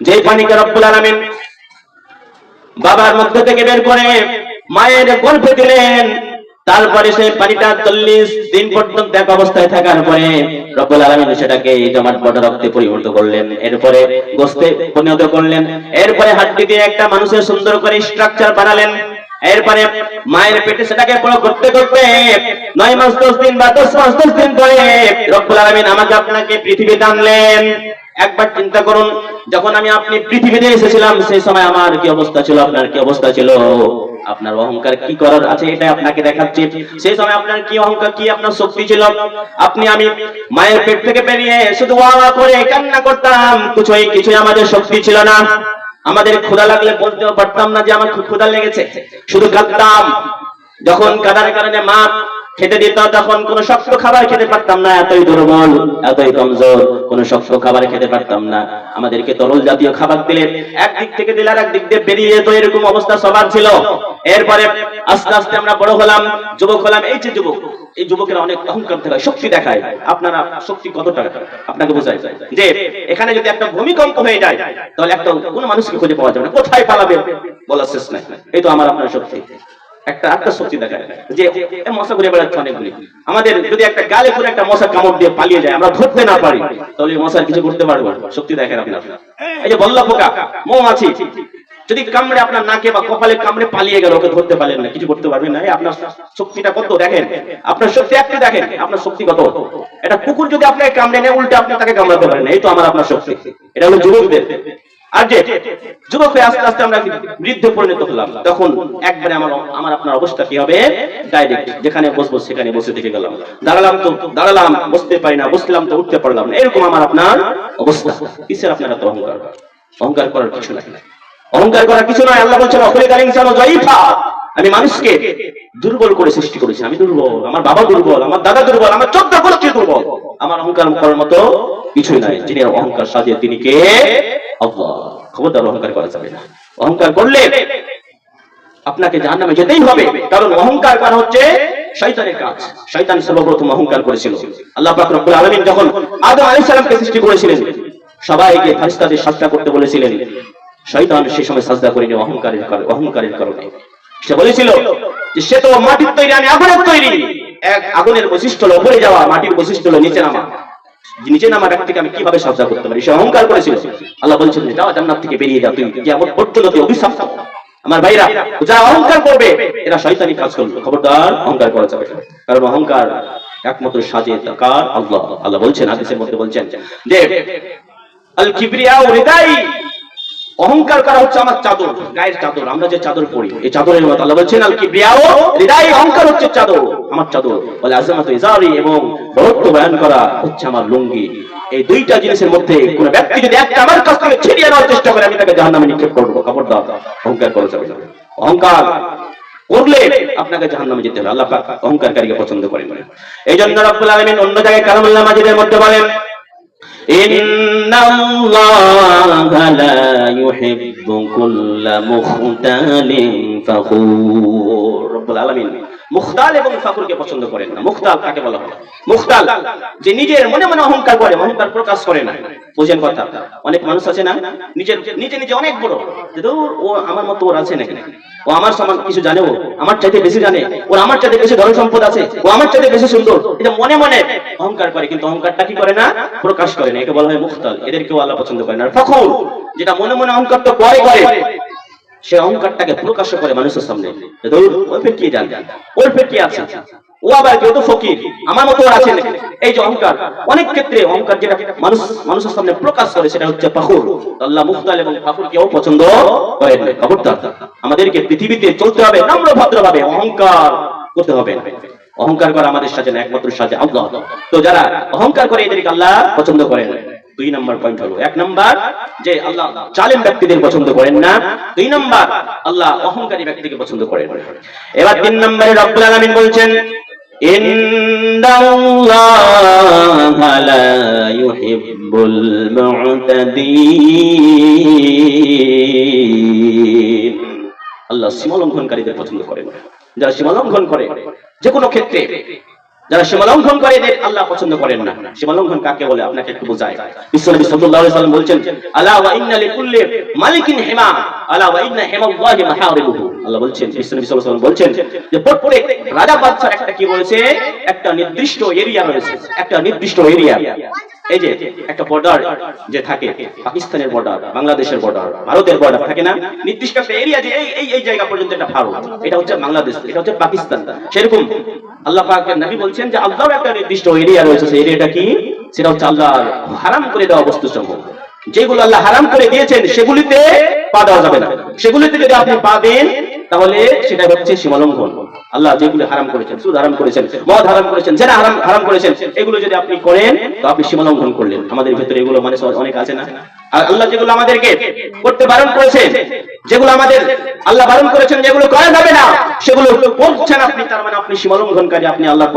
যে পানিকে রব্বুল আলামিন বাবার মধ্যে থেকে বের করে মায়ের গর্ভে দিলেন। তারপরে সেই পানিটা 40 দিন পর্যন্ত এক অবস্থায় থাকার পরে রব্বুল আলামিন সেটাকে জমাট বাঁধা রক্তে পরিণত করলেন, এরপরে গোশতে পরিণত করলেন, এরপরে হাড্ডি দিয়ে একটা মানুষের সুন্দর করে স্ট্রাকচার বানালেন। এরপরে মায়ের পেটে সেটাকে বড় করতে 9 মাস 10 দিন বা 10 মাস 10 দিন পরে রব্বুল আলামিন আমাকে আপনাকে পৃথিবীতে আনলেন। একবার চিন্তা করুন, যখন আপনি পৃথিবীতে এসেছিলাম সেই সময় আমার কি অবস্থা ছিল, আপনার কি অবস্থা ছিল? আপনার অহংকার কি করার আছে এটা আপনাকে দেখাচ্ছি। সেই সময় আপনার কি অহংকার, কি আপনার শক্তি ছিল? আমি মায়ের পেট থেকে বেরিয়ে শুধু ওয়া করে কান্না করতাম, কিছুই আমাদের শক্তি ছিল না। আমাদের ক্ষুধা লাগলে বলতেও পারতাম না যে আমার খুব ক্ষুধা লেগেছে, শুধু কাঁদতাম। যখন কাঁদার কারণে মা খেতে দিত তখন কোন শক্ত খাবার খেতে পারতাম না, এতই দুর্বল, এতই কমজোর, কোন শক্ত খাবার খেতে পারতাম না। আমাদেরকে তরল জাতীয় খাবার দিলে একদিক থেকে দিলে আর একদিক দিয়ে বেরিয়ে যেত, এরকম অবস্থা সবার ছিল। এরপরে আস্তে আস্তে আমরা বড় হলাম, যুবক হলাম। এই যে যুবক, এই যুবকেরা অনেক অহংকার দেখায়, শক্তি দেখায়। আপনারা শক্তি কতটা আপনাকে বোঝায় যে এখানে যদি একটা ভূমিকম্প হয়ে যায় তাহলে একটা কোন মানুষকে খুঁজে পাওয়া যাবে না, কোথায় পালাবে বলার শেষ নাই। এই তো আমার আপনার শক্তি, একটা শক্তি দেখায় যে মশা ঘুরে বেড়াচ্ছে অনেকগুলি। আমাদের যদি একটা গালে করে একটা মশা কামড় দিয়ে পালিয়ে যায়, আমরা ধরতে না পারি, তাহলে মশার কিছু করতে পারবো? শক্তি দেখেন আপনার। এই যে বল্লভ পোকা, মৌমাছি যদি কামড়ে আপনার নাকে বা কপালে কামড়ে পালিয়ে গেল, ওকে ধরতে পারলেন না, কিছু করতে পারবেন না। আপনার শক্তিটা কত দেখেন, আপনার শক্তি একটু দেখেন, আপনার শক্তি কত। এটা কুকুর যদি আপনাকে কামড়ে নেয়, উল্টে আপনি তাকে কামড়াতে পারেন। এই তো আমার আপনার শক্তি। এটা হলো যুবকদের। আর যে যুবক হয়ে আস্তে আস্তে আমরা বৃদ্ধে পরিণত হলাম, তখন একবারে আমার আপনার অবস্থা কি হবে? ডাইরেক্ট যেখানে বসবো সেখানে বসে থেকে গেলাম, দাঁড়ালাম বসতে পারি না, বসলাম তো উঠতে পারলাম না, এরকম আমার আপনার অবস্থা। কিসের আপনার এত অহংকার? অহংকার করার কিছু নাই, অহংকার করার কিছু নয়। আল্লাহ বলছেন অখলিকাল ইনসানু যায়ীফা, আমি মানুষকে দুর্বল করে সৃষ্টি করেছি। আমি দুর্বল, আমার বাবা দুর্বল, আমার দাদা দুর্বল, আমার 14 গোষ্ঠী দুর্বল। আমার অহংকার করার মতো কিছুই নাই। যিনি অহংকার সাজিয়ে তিনি কে? আল্লাহ। খবরদার অহংকার করা যাবে না। অহংকার করলে আপনাকে জাহান্নামে যেতেই হবে, কারণ অহংকার করা হচ্ছে শয়তানের কাজ। শয়তান সর্বপ্রথম অহংকার করেছিল। আল্লাহ পাক রব্বুল আলামিন যখন আদম আলাইহিস সালামকে সৃষ্টি করেছিলেন, সবাইকে ফেরেশতাদের সাজদা করতে বলেছিলেন। শয়তান সেই সময় সাজদা করেনি অহংকারের কারণে। সে বলেছিল যে সে তো মাটির তৈরি, আমি আগুনের তৈরি। এক আগুনের বৈশিষ্ট্য হলো উপরে যাওয়া, মাটির বৈশিষ্ট্য হলো নিচে নামা। নিচে নামা ব্যক্তিকে আমি কিভাবে সাজদা করতে পারি? সে অহংকার করেছিল। আল্লাহ বলছেন যাও, জান্নাত থেকে বেরিয়ে যাও, তুই কিয়ামত পর্যন্ত তুই অভিশপ্ত। আমার ভাইরা, যারা অহংকার করবে এরা শয়তানি কাজ করবে। খবরদার অহংকার করা যাবে না, কারণ অহংকার একমাত্র সাজে তাকার আল্লাহ। আল্লাহ বলছেন, হাদিসের মধ্যে বলছেন যে আল কিবরিয়াউ রিদাই, অহংকার করা হচ্ছে আমার চাদর, গায়ের চাদর, আমরা যে চাদর পরি এই চাদরের মতো। আল্লাহ বলছেন আল কিবরিয়াউ রিদাই, অহংকার হচ্ছে চাদর, আমার চাদর। বলে আযমাতু ইজারি, এবং বড়ত্ব বয়ান করা হচ্ছে আমার লুঙ্গি। এই দুইটা জিনিসের মধ্যে কোন ব্যক্তি যদি একটা আমার কাছ থেকে ছিনিয়ে নেওয়ার চেষ্টা করে, আমি তাকে জাহান্নামে নিক্ষেপ করব। খবরদার অহংকার করা যাবে না। অহংকার করলে আপনাকে জাহান্নামে যেতে হবে। আল্লাহ পাক অহংকারকারীকে পছন্দ করেন না। এইজন্য রব্বুল আলামিন অন্য জায়গায় কালামুল্লাহ মাজিদের মধ্যে বলেন, ইন্নাল্লাহা লা ইউহিব্বু কুল্লা মুখতালিন ফাখুর। রব্বুল আলামিন মুখতাল এবং ফাখুরকে পছন্দ করেন না। মুখতাল কাকে বলা হয়? মুখতাল যে নিজের মনে মনে অহংকার করে, অহংকার প্রকাশ করে না। বুঝেন কথা? অনেক মানুষ আছে না, নিজে নিজে অনেক বড়, যে দূর ও আমার মতো ওর আছে নাকি, ও আমার সমান কিছু জানে, ও আমার চাইতে বেশি জানে, ওর আমার চাইতে বেশি ধন সম্পদ আছে, ও আমার চাইতে বেশি সুন্দর, এটা মনে মনে অহংকার করে, কিন্তু অহংকারটা কি করে না? প্রকাশ করে না। একে বলা হয় মুখতাল। এদেরকেও আল্লাহ পছন্দ করে না। আর ফাখুর যেটা মনে মনে অহংকার তো করে, সে অহংকারটাকে প্রকাশ করে মানুষের সামনে, ওর পেট কি জানে, ওর পেট কি আছে, ও আবার কেউ তো ফকির, আমার মতো আছে নাকি। এই যে অহংকার, অনেক ক্ষেত্রে অহংকার যেটা মানুষের সামনে প্রকাশ করে, সেটা হচ্ছে ফাখুর। আল্লাহ মুখতাল এবং ফাখুর কেউ পছন্দ করেন না। খবরদার, আমাদেরকে পৃথিবীতে চলতে হবে নম্র ভদ্রভাবে, অহংকার করতে হবে না। অহংকার করা আমাদের সাথে না, একমাত্র সাথে আল্লাহ। তো যারা অহংকার করে এদেরকে আল্লাহ পছন্দ করেন না। 2 নম্বর পয়েন্ট হলো, 1 নম্বর যে আল্লাহ জালেম ব্যক্তিদের পছন্দ করেন না, 2 নম্বর আল্লাহ অহংকারী ব্যক্তিকে পছন্দ করেন। এবার 3 নম্বরে রব্বুল আলামিন বলছেন, ইন্নাল্লাহা লা ইউহিব্বুল মু'তাদিন। আল্লাহ সীমালঙ্ঘনকারীদের পছন্দ করেন না। যারা সীমালঙ্ঘন করে যে কোনো ক্ষেত্রে, যারা সীমালঙ্ঘন করে এদের আল্লাহ পছন্দ করেন না। সীমালঙ্ঘন কাকে বলে আপনাকে একটু বোঝাই। বিশ্বনবী সাল্লাল্লাহু আলাইহি ওয়াসাল্লাম বলছেন, আলা ওয়া ইন্না লিকুল্লি মালিকিন হিমা, আলা ওয়া ইন্না হিমাল্লাহি মাহারিবুহু। আল্লাহ বলছেন, বিশ্বনবী সাল্লাল্লাহু আলাইহি ওয়াসাল্লাম বলছেন যে প্রত্যেক রাজা বাদশার একটা কি বলেছে, একটা নির্দিষ্ট এরিয়া রয়েছে, একটা নির্দিষ্ট এরিয়া। এই যে একটা বর্ডার যে থাকে, পাকিস্তানের বর্ডার, বাংলাদেশের বর্ডার, ভারতের বর্ডার থাকে না, নির্দিষ্ট একটা এরিয়া, যে এই জায়গা পর্যন্ত এটা ভারত, এটা হচ্ছে বাংলাদেশ, এটা হচ্ছে পাকিস্তান। সেরকম আল্লাহ পাকের নবী বলছেন যে আল্লাহর একটা নির্দিষ্ট এরিয়া রয়েছে। সেই এরিয়াটা কি? সেটা হচ্ছে আল্লাহর হারাম করে দেওয়া বস্তুসমূহ। যেগুলো আল্লাহ হারাম করে দিয়েছেন সেগুলিতে পা দেওয়া যাবে না। সেগুলিতে যদি আপনি পা দেন তাহলে সেটা হচ্ছে সীমালঙ্ঘন। আল্লাহ যেগুলো হারাম করেছেন, সুদ হারাম করেছেন, মদ হারাম করেছেন, জেনা হারাম করেছেন, এগুলো যদি আপনি করেন তো আপনি সীমালঙ্ঘন করলেন। আমাদের ভিতরে এগুলো মানে অনেক আছে না। আর আল্লাহ যেগুলো আমাদেরকে করতে বারণ করেছেন, যেগুলো আমাদের আল্লাহ বারণ করেছেন, যেগুলো করা যাবে না সেগুলো করছেন আপনি, তার মানে আপনি সীমালঙ্ঘনকারী, আপনি আল্লাহর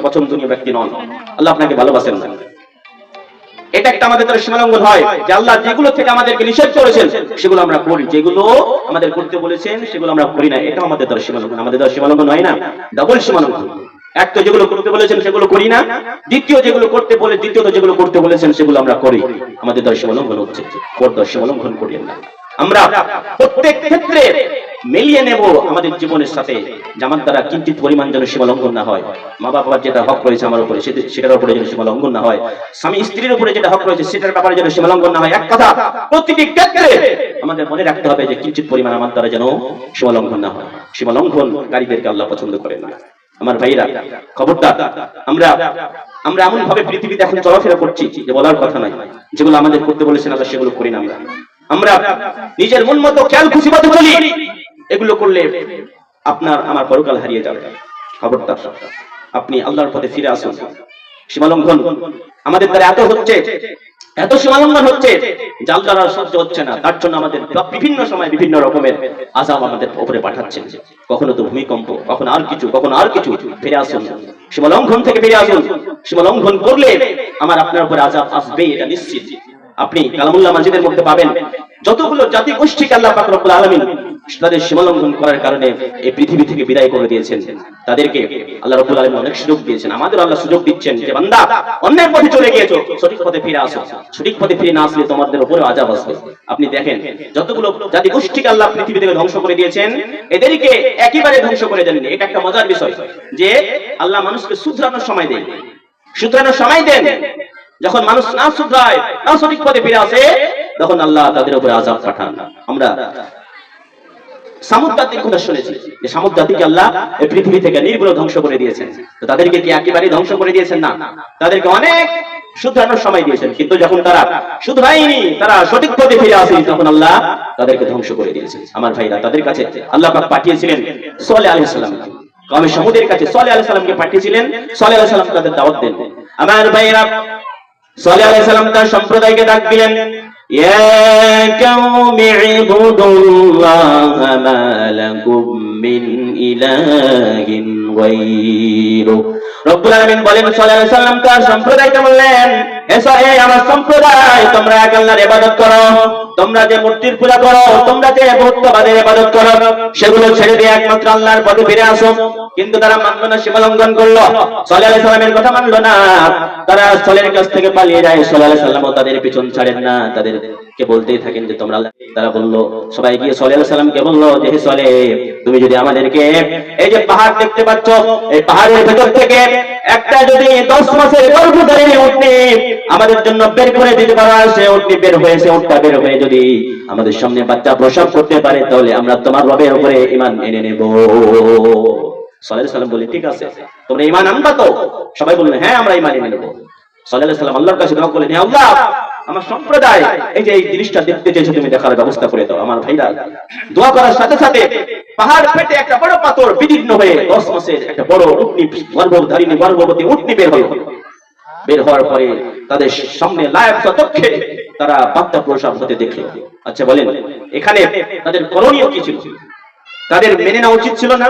পছন্দনীয় ব্যক্তি নন। আল্লাহ আপনাকে ভালোবাসেন না। এটা একটা আমাদের দ্বারা সীমালঙ্ঘন হয়, যে আল্লাহ যেগুলো থেকে আমাদেরকে নিষেধ করেছেন সেগুলো আমরা করি, যেগুলো আমাদের করতে বলেছেন সেগুলো আমরা করি না। এটা আমাদের দ্বারা সীমালঙ্ঘন। আমাদের দ্বারা সীমালঙ্ঘন হয় না, ডাবল সীমালঙ্ঘন। এক তো যেগুলো করতে বলেছেন সেগুলো করি না, দ্বিতীয়ত যেগুলো করতে বলেছেন সেগুলো আমরা করি। আমাদের দ্বারা সীমালঙ্ঘন হচ্ছে। পর্দার সীমালঙ্ঘন করি না। আমরা প্রত্যেক ক্ষেত্রে মিলিয়ে নেব আমাদের জীবনের সাথে, জামার দ্বারা কিঞ্চিত পরিমাণ যেন সীমালঙ্ঘন না হয়। মা বাবার যেটা হক রয়েছে আমার উপরে, সেটার উপরে যেন সীমালঙ্ঘন না হয়। স্বামী স্ত্রীর উপরে যেটা হক রয়েছে সেটার ব্যাপারে যেন সীমালঙ্ঘন না হয়। এক কথা, প্রতিটি ক্ষেত্রে আমাদের মনে রাখতে হবে যে কিঞ্চিত পরিমাণ আমার দ্বারা যেন সীমালঙ্ঘন না হয়। সীমালঙ্ঘনকারীদেরকে আল্লাহ পছন্দ করেন না। আমার ভাইরা, খবরদার, আমরা এমন ভাবে পৃথিবীতে এখন চলাফেরা করছি যে বলার কথা নয়। যেগুলো আমাদের করতে বলেছেন আল্লাহ সেগুলো করি না। আমরা নিজের মন মতো খেয়াল খুশি মতো চলি। এগুলো করলে আপনার আমার পরকাল হারিয়ে যাবে। খবরদার, আপনি আল্লাহর পথে ফিরে আসুন। সীমালঙ্ঘন আমাদের দ্বারা এত সীমালঙ্ঘন হচ্ছে যে আল্লাহর আর সহ্য হচ্ছে না। তার জন্য আমাদের বিভিন্ন সময় বিভিন্ন রকমের আযাব আমাদের উপরে পাঠাচ্ছেন। কখনো তো ভূমিকম্প, কখনো আর কিছু। ফিরে আসুন, সীমালঙ্ঘন থেকে ফিরে আসুন। সীমালঙ্ঘন করলে আমার আপনার উপরে আযাব আসবে, এটা নিশ্চিত। আপনি কালামুল্লাহ মাজিদের মধ্যে পাবেন যতগুলো জাতি গোষ্ঠীকে আল্লাহ পাক রব্বুল আলামিন তাদের সীমালঙ্ঘন করার কারণে এই পৃথিবী থেকে বিদায় করে দিয়েছেন। তাদেরকে আল্লাহ রাব্বুল আলামিন অনেক সুযোগ দিয়েছেন। আমাদের আল্লাহ সুযোগ দিচ্ছেন যে বান্দা, অন্যের পথে চলে গিয়েছো, সঠিক পথে ফিরে আসো। সঠিক পথে ফিরে না আসলে তোমাদের উপরে আযাব আসবে। আপনি দেখেন যতগুলো জাতি গোষ্ঠীকে আল্লাহ পৃথিবী থেকে ধ্বংস করে দিয়েছেন, এদেরকে একেবারে ধ্বংস করে দেননি। এটা একটা মজার বিষয় যে আল্লাহ মানুষকে শুধরানোর সময় দেন। যখন মানুষ না শুধরায়, না সঠিক পথে ফিরে আসে, তখন আল্লাহ তাদের উপরে আযাব পাঠান। আমরা সামুদ জাতির কথা শুনেছি যে সামুদ জাতিকে আল্লাহ এই পৃথিবী থেকে নির্মূল ধ্বংস করে দিয়েছেন। তো তাদেরকে কি একেবারে ধ্বংস করে দিয়েছেন? না, তাদেরকে অনেক শুধরানোর সময় দিয়েছেন। কিন্তু যখন তারা শুধরায়নি, তারা সঠিক পথে ফিরে আসেনি, তখন আল্লাহ তাদেরকে ধ্বংস করে দিয়েছেন। আমার ভাইরা, তাদের কাছে আল্লাহ পাক পাঠিয়েছিলেন সালেহ আলাইহিস সালাম। কওমে সামুদের কাছে সালেহ আলাইহিস সালামকে পাঠিয়েছিলেন। সালেহ আলাইহিস সালাম তাদের দাওয়াত দেন। আমার ভাইরা, সালেহ আলাইহিস সালাম তার সম্প্রদায়কে ডাক দিলেন ইয়া কাওমি ইবুদুল্লাহ মা লাকুম মিন ইলাহিন গায়রু। রব্বুল আলামিন বলেন সাল্লাল্লাহু আলাইহি ওয়াসাল্লাম তার সম্প্রদায়কে বললেন, হে আমার সম্প্রদায়, তোমরা এক আল্লাহর ইবাদত করো, তোমরা যে মূর্তির পূজা করো, তোমরা যে বহুত্ববাদের ইবাদত করো, সেগুলো ছেড়ে দিয়ে একমাত্র আল্লাহর পথে ফিরে আসো। কিন্তু তারা মানলো না, সীমা লঙ্ঘন করলো, সাল্লাল্লাহু আলাইহি ওয়াসাল্লামের কথা মানলো না, তারা স্থলের কাছ থেকে পালিয়ে যায়। সাল্লাল্লাহু আলাইহি ওয়াসাল্লামও তাদের পিছন ছাড়েন না, তাদেরকে বলতেই থাকেন যে তোমরা। তারা বললো, সবাই গিয়ে সাল্লাল্লাহু আলাইহি ওয়াসাল্লামকে বললো যে হে সালেহ, তুমি যদি আমাদেরকে এই যে পাহাড় দেখতে পাচ্ছ, এই পাহাড়ের ভেতর থেকে একটা যদি 10 মাসের গর্ভধারিণী উটনি আমাদের জন্য বের করে দিতে পারো, সে উটনি বের হয়েছে, উটটা বের হয়ে যদি আমাদের সামনে বাচ্চা প্রসব করতে পারে, তাহলে আমরা তোমার রবের উপরে ঈমান এনে নেব। সাল্লাল্লাহু আলাইহি ওয়াসাল্লাম বলে, ঠিক আছে, তোমরা ঈমান আনবা তো? সবাই বললেন, হ্যাঁ আমরা ঈমান এনে নেব। সাল্লাল্লাহু আলাইহি ওয়াসাল্লাম আল্লাহর কাছে দোয়া করলেন, হে আল্লাহ, আমার সম্প্রদায় এই যে এই জিনিসটা দেখতে চেয়েছো, তুমি দেখার ব্যবস্থা করে দাও। আমার ভাইরা দোয়া করার সাথে সাথে পাহাড় ফেটে একটা বড় পাথর বিদীর্ণ হয়ে 10 মাসের একটা বড় উটনি, গর্ভধারিণী গর্ভবতী উটনি বের হলো। বের হওয়ার পরে তাদের সামনে লায়ক চক্ষে তারা বাচ্চা প্রসব হতে দেখলো। আচ্ছা বলেন, এখানে তাদের করণীয় কি ছিল? তাদের মেনে নেওয়া উচিত ছিল না?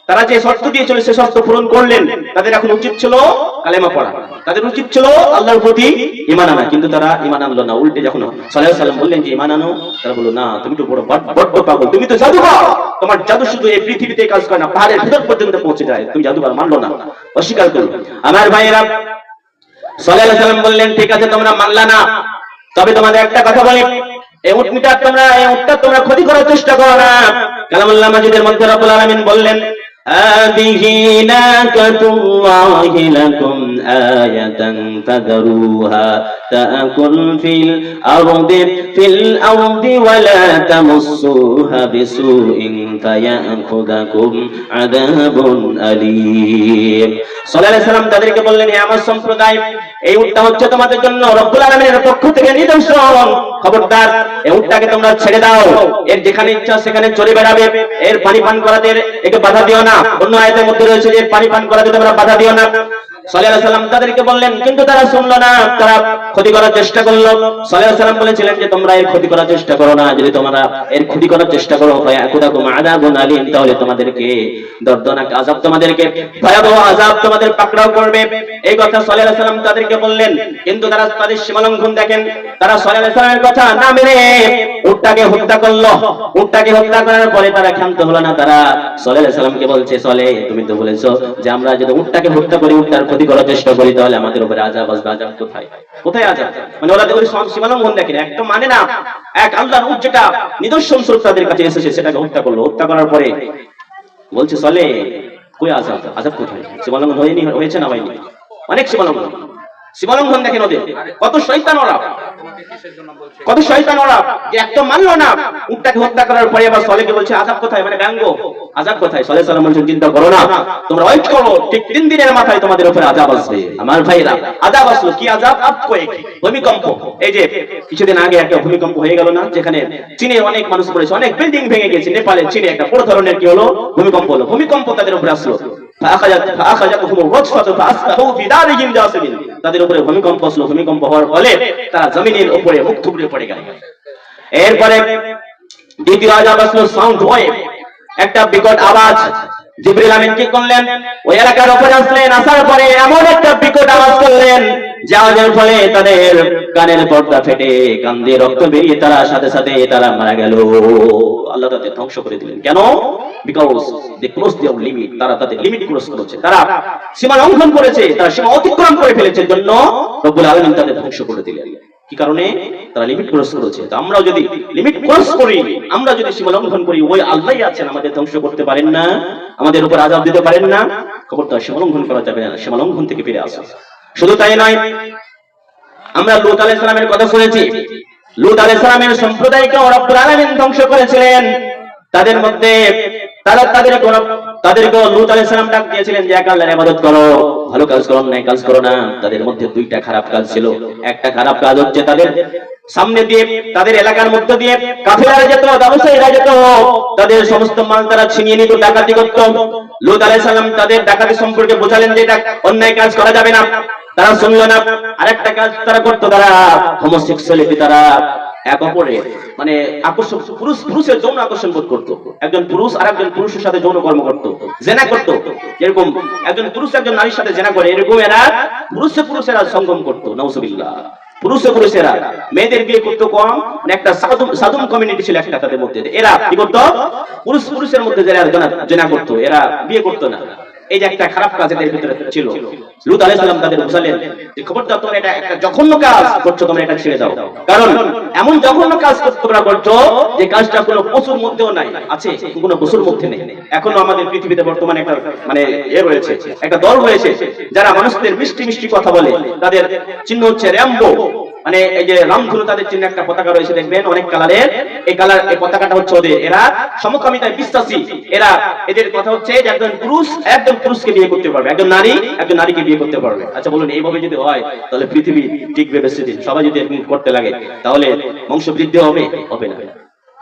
তারা যে শর্ত দিয়েছিল সে শর্ত পূরণ করলেন, তাদের এখন উচিত ছিল কালেমা পড়া, তাদের উচিত ছিল আল্লাহর প্রতি ঈমান আনা, কিন্তু তারা ঈমান আনলো না। উল্টে যখন সাল্লাল্লাহু আলাইহি ওয়াসাল্লাম বললেন যে ঈমান আনো, তারা বলল, না, তুমি তো বড় বড্ড পাগল, তুমি তো জাদুকর, তোমার জাদু শুধু এই পৃথিবীতে কাজ করে না, পাহাড়ের ভিতর পর্যন্ত পৌঁছে যায়, তুমি জাদুকর। মানলো না, অস্বীকার করলো। আমার ভাইয়েরা, সাল্লাল্লাহু আলাইহি ওয়াসাল্লাম বললেন, ঠিক আছে, তোমরা মানলা না, তবে তোমাদের একটা কথা বলি, এই উটটা তোমরা ক্ষতি করার চেষ্টা করো না। কালামুল্লাহ মাজিদের মধ্যে রব্বুল আলামিন বললেন, হাযিহি নাকাতুল্লাহি লাকুম আয়াতান ফাযরুহা তাকুল ফিল আরদি ওয়া লা তামাসসুহা বিসুইন ফায়াখুযাকুম আযাবুন আলীম। সাল্লাল্লাহু আলাইহি ওয়াসাল্লাম তাদেরকে বললেন, হে আমার সম্প্রদায়, এই উটটা হচ্ছে তোমাদের জন্য রব্বুল আলামিনের পক্ষ থেকে নিদর্শন। খবরদার, এই উটটাকে তোমরা ছেড়ে দাও, এর যেখানে ইচ্ছা সেখানে চলে বেড়াবে, এর পানি পান করাতে একে বাধা দিও না। অন্য আয়াতের মধ্যে রয়েছে যে পানি পান করাতে তোমরা বাধা দিও না। সাল্লাল্লাহু আলাইহি ওয়াসাল্লাম তাদেরকে বললেন, কিন্তু তারা শুনলো না, তারা ক্ষতি করার চেষ্টা করলো। সাল্লাল্লাহু আলাইহি ওয়াসাল্লাম বলেছিলেন যে তোমরা এর ক্ষতি করার চেষ্টা করো না, যদি তোমরা এর ক্ষতি করার চেষ্টা করো ফায়াকুদাকুম আযাবুন আলীম, তাহলে তোমাদেরকে দর্দনাক আযাব, তোমাদেরকে ভয়াবহ আযাব তোমাদের পাকড়াও করবে। এই কথা সাল্লাল্লাহু আলাইহি ওয়াসাল্লাম তাদেরকে বললেন, কিন্তু তারা তাদের সীমালঙ্ঘন দেখেন, তারা সাল্লাল্লাহু আলাইহি ওয়াসাল্লামের কথা না মেনে উটটাকে হত্যা করলো। উটটাকে হত্যা করার পরে তারা ক্ষান্ত হলো না, তারা সাল্লাল্লাহু আলাইহি ওয়াসাল্লামকে বলছে, সালে, তুমি তো বলেছো যে আমরা যদি উটটাকে হত্যা করি, উটটার ক্ষতি করার চেষ্টা করি, তাহলে আমাদের উপরে আযাব আসবে। আযাব কোথায়? কোথায় আযাব? মানে ওরা দেখো সীমালঙ্ঘন দেখেন, একদম মানে না, এক আল্লাহর উট যেটা নিদর্শন স্বরূপ তাদের কাছে এসেছে সেটাকে হত্যা করলো। হত্যা করার পরে বলছে, সালে, কই আযাব? আযাব কোথায়? সীমালঙ্ঘন হয়েছে না হয়নি? অনেক সীমালঙ্ঘন দেখেন ওদের, কত শয়তান ওরা, কত শয়তান ওরা, যে একদম মানলো না। উটটাকে হত্যা করার পরে আবার সালেহকে বলছে আযাব কোথায়, মানে ব্যঙ্গ, আযাব কোথায়? সালেহ সাল্লাল্লাহু আলাইহি ওয়াসাল্লাম বলছেন, চিন্তা করো না, তোমরা ওয়েট করো, ঠিক 3 দিনের মাথায় তোমাদের উপরে আযাব আসবে। আমার ভাইরা, আযাব আসলো, কি আযাব? আর্থকোয়েক, ভূমিকম্প। এই যে কিছুদিন আগে একটা ভূমিকম্প হয়ে গেল না, যেখানে চীনে অনেক মানুষ পড়েছে, অনেক বিল্ডিং ভেঙে গেছে, নেপালে চীনে একটা বড় ধরনের কি হলো, ভূমিকম্প হলো। ভূমিকম্প তাদের উপরে আসলো, তাদের উপরে ভূমিকম্প আসলো। ভূমিকম্প হওয়ার ফলে তারা জমিনের উপরে মুখ থুবড়ে পড়ে গেল। এরপরে দ্বিতীয় আযাব আসলো, সাউন্ড ওয়েভ, একটা বিকট আওয়াজ। জিবরিল আমিন কি করলেন? ওই এলাকার উপরে আসলেন, আসার পরে এমন একটা বিকট আওয়াজ করলেন যে আওয়াজের ফলে তাদের কানের পর্দা ফেটে কান দিয়ে রক্ত বেরিয়ে তারা সাথে সাথে তারা মারা গেল। আল্লাহ তাদের ধ্বংস করে দিলেন। কেন? Because they cross their limit, তারা তাদের লিমিট ক্রস করেছে, তারা সীমা লঙ্ঘন করেছে, তারা সীমা অতিক্রম করে ফেলেছে, জন্য রব্বুল আলামিন তাদের ধ্বংস করে দিলেন। কি কারণে? তারা লিমিট ক্রস করেছে। তো আমরাও যদি লিমিট ক্রস করি, আমরা যদি সীমা লঙ্ঘন করি, ওই আল্লাহই আছেন, আমাদের ধ্বংস করতে পারেন না, আমাদের উপর আযাব দিতে পারেন না। খবরদার, সীমা লঙ্ঘন করা যাবে না, সীমা লঙ্ঘন থেকে ফিরে আসা। শুধু তাই নয়, আমরা লূত আলাইহিস সালামের কথা শুনেছি। লূত আলাইহিস সালামের সম্প্রদায়কে রব্বুল আলামিন ধ্বংস করেছিলেন। তাদের মধ্যে তাদেরকে লূত আলাইহিস সালাম ডাক দিয়েছিলেন যে এক আল্লাহর ইবাদত করো, ভালো কাজ করো, অন্যায় কাজ করো না। তাদের মধ্যে 2টা খারাপ কাজ ছিল। একটা খারাপ কাজ হচ্ছে তাদের সামনে দিয়ে, তাদের এলাকার মধ্যে দিয়ে কাফেররা যেত, ব্যবসায়ীরা যেত, তাদের সমস্ত মাল তারা ছিনিয়ে নিত, ডাকাতি করত। লূত আলাইহিস সালাম তাদের ডাকাতি সম্পর্কে বোঝালেন যে এটা অন্যায় কাজ করা যাবে না। তারা শুনলো না। আরেকটা কাজ তারা করতো, তারা হোমোসেক্সুয়ালিটি, তারা এক অপরে মানে আকর্ষণ, পুরুষের যৌন আকর্ষণ বোধ করতো। একজন পুরুষ আর একজন পুরুষের সাথে যৌন কর্ম করতো, জেনা করতো। যেরকম একজন পুরুষ একজন নারীর সাথে জেনা করে, এরকম এরা পুরুষেরা সঙ্গম করতো। নাউজুবিল্লাহ। পুরুষেরা মেয়েদের বিয়ে করতো কম, মানে একটা সাদুম কমিউনিটি ছিল একটা তাদের মধ্যে। এরা কি করতো? পুরুষের মধ্যে যারা জেনা করতো, এরা বিয়ে করতো না। এই যে একটা খারাপ কাজ এদের ভিতরে ছিল। লূত আলাইহিস সালাম তাদের বুঝালেন যে খবরদার, তোমরা এটা একটা জঘন্য কাজ করছো, তোমরা এটা ছেড়ে দাও। কারণ এমন জঘন্য কাজ তোমরা করছো যে কাজটা কোনো পশুর মধ্যেও নাই, আছে কোনো পশুর মধ্যে নেই। এখনো আমাদের পৃথিবীতে বর্তমানে একটা মানে রয়েছে, একটা দল রয়েছে যারা মানুষদের মিষ্টি মিষ্টি কথা বলে। তাদের চিহ্ন হচ্ছে র্যাম্বো, মানে এই যে রামধনু তাদের চিহ্নে একটা পতাকা রয়েছে, দেখবেন অনেক কালারের। এই পতাকাটা হচ্ছে ওদের। এরা সমকামিতায় বিশ্বাসী। এদের কথা হচ্ছে যে একজন পুরুষকে বিয়ে করতে পারবে, একজন নারীকে বিয়ে করতে পারবে। আচ্ছা বলুন, এইভাবে যদি হয় তাহলে পৃথিবী টিকবে বেশি দিন? সবাই যদি এরকম করতে লাগে তাহলে বংশ বৃদ্ধি হবে না।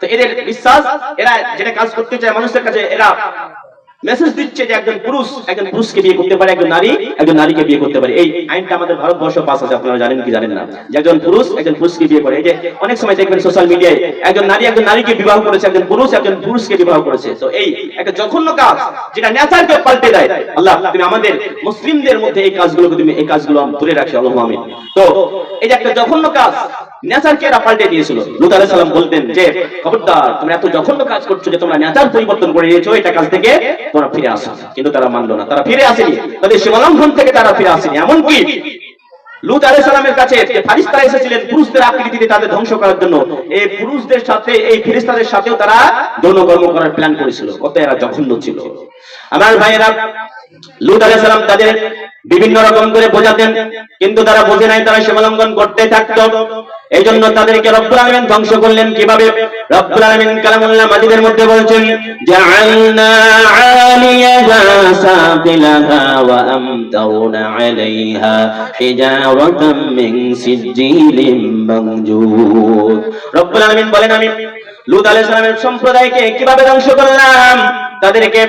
তো এদের বিশ্বাস, এরা যেটা কাজ করতে চায় মানুষের কাছে, এরা মেসেজ দিচ্ছে যে একজন পুরুষকে বিয়ে করতে পারে, একজন নারীকে বিয়ে করতে পারে। এই আইনটা আমাদের ভারতবর্ষে পাস আছে, আপনারা জানেন কি জানেন না? যে একজন পুরুষকে বিয়ে করে। এই যে অনেক সময় দেখবেন সোশ্যাল মিডিয়ায় একজন নারীকে বিবাহ করেছে, একজন পুরুষকে বিবাহ করেছে। তো এই একটা জঘন্য কাজ, যেটা নেচারকে পাল্টে দেয়। আল্লাহ তুমি আমাদের মুসলিমদের মধ্যে এই কাজগুলো দূরে রাখি, আল্লাহুম্মা আমিন। তো এই যে একটা জঘন্য কাজ, নেচারকে এরা পাল্টে দিয়েছিল। লূত আলাইহিস সালাম বলতেন যে খবরদার, তোমরা এত জঘন্য কাজ করছো যে তোমরা নেচার পরিবর্তন করে দিয়েছো, এটা কাজ থেকে তোমরা ফিরে আসো। কিন্তু তারা মানলো না, তারা ফিরে আসেনি, তাদের সীমালঙ্ঘন থেকে তারা ফিরে আসেনি। এমনকি লূত আলাইহিস সালামের কাছে যে ফেরেশতারা এসেছিলেন পুরুষদের আকৃতিতে তাদের ধ্বংস করার জন্য, এই পুরুষদের সাথে, এই ফেরেশতাদের সাথেও তারা যৌন কর্ম করার প্ল্যান করেছিল। কত এরা জঘন্য ছিল আমার ভাইয়েরা। লূত আলাইহিস সালাম তাদের বিভিন্ন রকম করে বোঝাতেন, কিন্তু তারা বোঝে নাই, তারা সীমালঙ্ঘন করতে থাকতো। এই জন্য তাদেরকে রব্বুল আলামিন ধ্বংস করলেন। কিভাবে? রব্বুল আলামিন কালামুল্লাহ মাজিদের মধ্যে বলছেন, জাআলনা আলিয়াহা সাফিলাহা ওয়া আমতারনা আলাইহা হিজারাতাম মিন সিজিলিম মানজুদ। রব্বুল আলামিন বলেন, আমি লূত আলাইহিস সালামের সম্প্রদায়কে কিভাবে ধ্বংস করলাম? তাদেরকে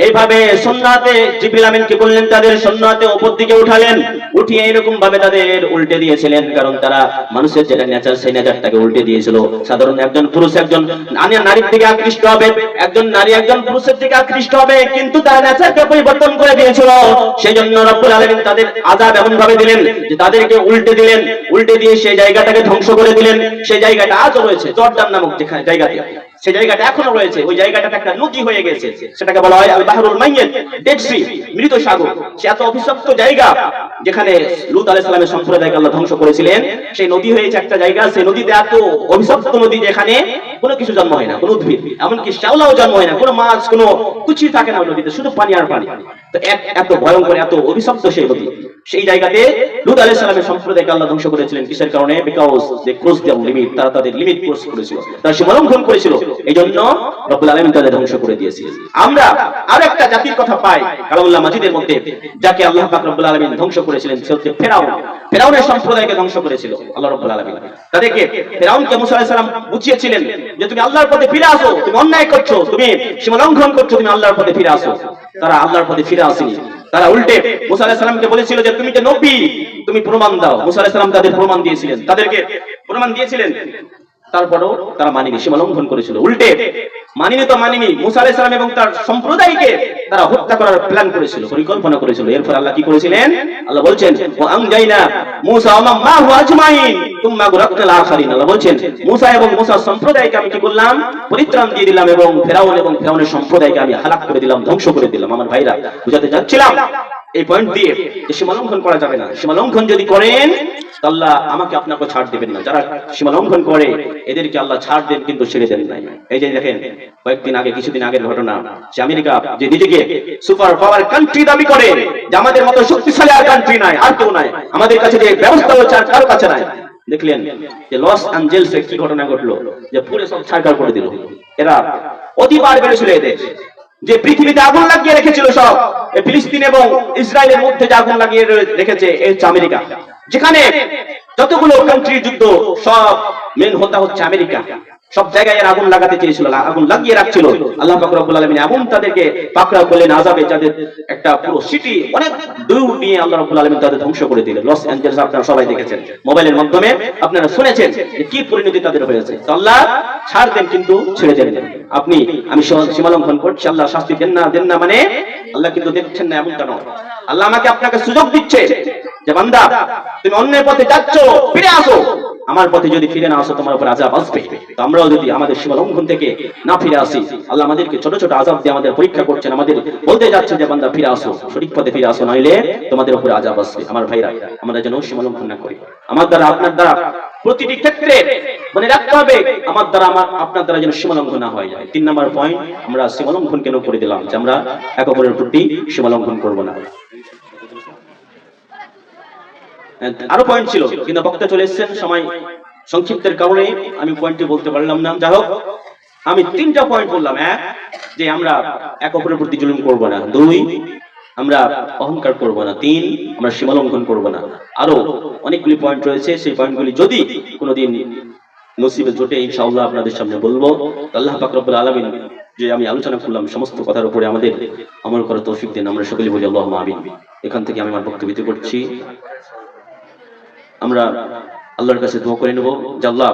এইভাবে সুন্নাতে জিবরিল আমিন কি করলেন? তাদের সুন্নাতে উপর দিকে উঠালেন, উঠিয়ে এরকম ভাবে তাদের উল্টে দিয়েছিলেন। কারণ তারা মানুষের যেটা নেচার, সেই নেচারটাকে উল্টে দিয়েছিল। সাধারণ একজন পুরুষ একজন নারীর দিকে আকৃষ্ট হবে, একজন নারী একজন পুরুষের দিকে আকৃষ্ট হবে, কিন্তু তারা নেচারকে পরিবর্তন করে দিয়েছিল। সেই জন্য রব্বুল আলামিন তাদের আযাব এমন ভাবে দিলেন যে তাদেরকে উল্টে দিলেন, উল্টে দিয়ে সেই জায়গাটাকে ধ্বংস করে দিলেন। সেই জায়গাটা আজও রয়েছে, জর্দান নামক জায়গাতে। সেই জায়গাটা এখনো রয়েছে। ওই জায়গাটা একটা নদী হয়ে গেছে, সেটাকে বলা হয় আল বাহরুল মাইয়িত, ডেড সি, মৃত সাগর। সে এত অভিশপ্ত জায়গা যেখানে লূত আলাইহিস সালামের সম্প্রদায়কে আল্লাহ ধ্বংস করেছিলেন। সেই নদী হয়েছে একটা জায়গা, সেই নদীতে এত অভিশপ্ত নদী যেখানে কোনো কিছু জন্ম হয় না, কোনো উদ্ভিদ, এমনকি শ্যাওলাও জন্ম হয় না, কোনো মাছ, কোনো কিছুই থাকে না ওই নদীতে, শুধু পানি আর পানি। তো এত ভয়ঙ্কর, এত অভিশপ্ত সেই নদী। সেই জায়গাতে লূত আলাইহিস সালামের সম্প্রদায়কে আল্লাহ ধ্বংস করেছিলেন। কিসের কারণে? Because they cross their limit, তারা তাদের লিমিট ক্রস করেছিল, তারা সীমালঙ্ঘন করেছিল। এই জন্য রব্বুল আলামিন তাদের ধ্বংস করে দিয়েছিলেন। আমরা আরেকটা জাতির কথা পাই কালামুল্লাহ মাজিদের মধ্যে, যাকে আল্লাহ পাক রব্বুল আলামিন ধ্বংস করেছিলেন। সে হচ্ছে ফেরাউন। ফেরাউনের সম্প্রদায়কে ধ্বংস করেছিল আল্লাহ রব্বুল আলামিন। তাদেরকে, ফেরাউনকে মুসা আলাইহিস সালাম বুঝিয়েছিলেন যে তুমি আল্লাহর পথে ফিরে আসো, তুমি অন্যায় করছো, তুমি সীমালঙ্ঘন করছো, তুমি আল্লাহর পথে ফিরে আসো। তারা আল্লাহর পথে ফিরে আসেনি। তারা উল্টে মুসা আলাইহিস সালামকে বলেছিল যে তুমি যে নবী, তুমি প্রমাণ দাও। মুসা আলাইহিস সালাম তাদের প্রমাণ দিয়েছিলেন, তাদেরকে প্রমাণ দিয়েছিলেন। তারপরেও তারা মানিনি, সীমালঙ্ঘন করেছিল। উল্টে মানিনি মুসা আলাইহিস সালাম এবং তার সম্প্রদায়কে তারা হত্যা করার প্ল্যান করেছিল, পরিকল্পনা করেছিল। এরপর আল্লাহ কি করেছিলেন? আল্লাহ বলছেন, ওয়া আমজাইনা মুসা ওয়া মাহু আজমাইন তুম্মা গুরাকনাল আখিরিন। আল্লাহ বলছেন, মুসা এবং মুসার সম্প্রদায়কে আমি কি করলাম? পরিত্রাণ দিয়ে দিলাম, এবং ফেরাউনের সম্প্রদায়কে আমি হালাক করে দিলাম, ধ্বংস করে দিলাম। আমার ভাইরা, বুঝাতে যাচ্ছিলাম এই পয়েন্ট দিয়ে যে সীমালঙ্ঘন করা যাবে না। সীমালঙ্ঘন যদি করেন আল্লাহ আমাকে আপনাকে ছাড় দিবেন না। যারা সীমালঙ্ঘন করে এদেরকে আল্লাহ ছাড় দেন, কিন্তু ছেড়ে দেন নাই। এই যে দেখেন কিছুদিন আগের ঘটনা, যে আমেরিকা যে নিজেকে সুপার পাওয়ার কান্ট্রি দাবি করে, যে আমাদের মতো শক্তিশালী আর কান্ট্রি নাই, আর কেউ নাই, আমাদের কাছে যে ব্যবস্থা হচ্ছে আর কারো কাছে নাই। দেখলেন যে লস অ্যাঞ্জেলসে কি ঘটনা ঘটলো, যে পুরো সব ছাড়খাড় করে দিল। এরা অতিবার বেড়েছিল এদের, যে পৃথিবীতে আগুন লাগিয়ে রেখেছিল সব, ফিলিস্তিন এবং ইসরায়েলের মধ্যে যে আগুন লাগিয়ে রেখেছে এই হচ্ছে আমেরিকা। যেখানে যতগুলো কান্ট্রি যুদ্ধ, সব মেন হোতা হচ্ছে আমেরিকা। সব জায়গায় এর আগুন লাগাতে চেয়েছিল, আগুন লাগিয়ে রাখছিল। আল্লাহ পাক রব্বুল আলামিন এমন তাদেরকে পাকড়াও করলেন আযাবে, যাদের একটা পুরো সিটি অনেক দূর নিয়ে আল্লাহ রাব্বুল আলামিন তাদের ধ্বংস করে দিলেন। লস অ্যাঞ্জেলস আপনারা সবাই দেখেছেন, মোবাইলের মাধ্যমে আপনারা শুনেছেন যে কি পরিণতি তাদের হয়েছে। তো আল্লাহ ছাড় দেন কিন্তু ছেড়ে দেন না। আপনি আমি সীমালঙ্ঘন করছি, আল্লাহ শাস্তি দেন না মানে আল্লাহ কিন্তু দেখছেন না এমনটা নয়। আল্লাহ আমাকে আপনাকে সুযোগ দিচ্ছে যে বান্দা তুমি অন্যের পথে যাচ্ছ, ফিরে আসো, আমার পথে যদি ফিরে না আসো তোমার উপর আযাব আসবে। তো আমরাও যদি আমাদের সীমা লঙ্ঘন থেকে না ফিরে আসি, আল্লাহ আমাদেরকে ছোট ছোট আযাব দিয়ে আমাদের পরীক্ষা করছেন, আমাদের বলতে যাচ্ছে যে বান্দা ফিরে আসো, সঠিক পথে ফিরে আসো, নইলে তোমাদের উপর আযাব আসবে। আমার ভাইরা, আমরা যেন সীমা লঙ্ঘন না করি। আমার দ্বারা আপনার দ্বারা প্রতিটি ক্ষেত্রে মনে রাখতে হবে, আমার দ্বারা আপনার দ্বারা যেন সীমা লঙ্ঘন না হয়ে যায়। 3 নম্বর পয়েন্ট, আমরা সীমা লঙ্ঘন কেন করে দিলাম, যে আমরা এক অপরের প্রতি সীমা লঙ্ঘন করবো না। আরো পয়েন্ট ছিল কিন্তু বক্তা চলে এসেছেন, সময় সংক্ষিপ্তের কারণে আমি পয়েন্টটি বলতে পারলাম না। যাই হোক, আমি 3টা পয়েন্ট বললাম। 1, যে আমরা এক অপরের প্রতি জুলুম করব না। 2, আমরা অহংকার করব না। 3, আমরা সীমা লঙ্ঘন করব না। আরো অনেকগুলি পয়েন্ট রয়েছে, সেই পয়েন্টগুলি যদি কোনোদিন নসিবে জোটে ইনশাআল্লাহ আপনাদের সামনে বলবো। আল্লাহ পাক রব্বুল আলামিন যে আমি আলোচনা করলাম সমস্ত কথার উপরে আমাদের আমল করার তৌফিক দেন। আমরা সকলেই বলি আল্লাহুম্মা আমিন। এখান থেকে আমি আমার বক্তব্য করছি। আমরা আল্লাহর কাছে দোয়া করে নেব যে আল্লাহ